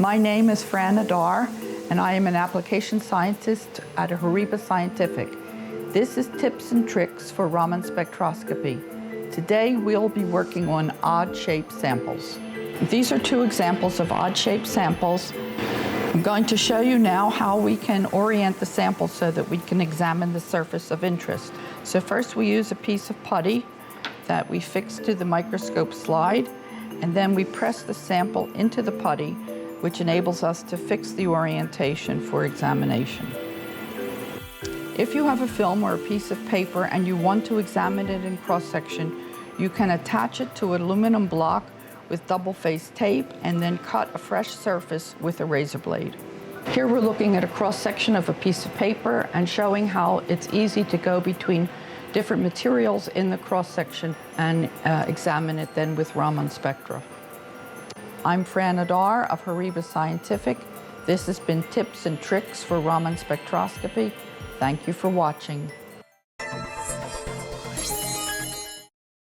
My name is Fran Adar, and I am an application scientist at HORIBA Scientific. This is tips and tricks for Raman Spectroscopy. Today we'll be working on odd-shaped samples. These are two examples of odd-shaped samples. I'm going to show you now how we can orient the sample so that we can examine the surface of interest. So first we use a piece of putty that we fix to the microscope slide, and then we press the sample into the putty, which enables us to fix the orientation for examination. If you have a film or a piece of paper and you want to examine it in cross-section, you can attach it to an aluminum block with double-faced tape and then cut a fresh surface with a razor blade. Here we're looking at a cross-section of a piece of paper and showing how it's easy to go between different materials in the cross-section and examine it then with Raman Spectra. I'm Fran Adar of HORIBA Scientific. This has been Tips and Tricks for Raman Spectroscopy. Thank you for watching.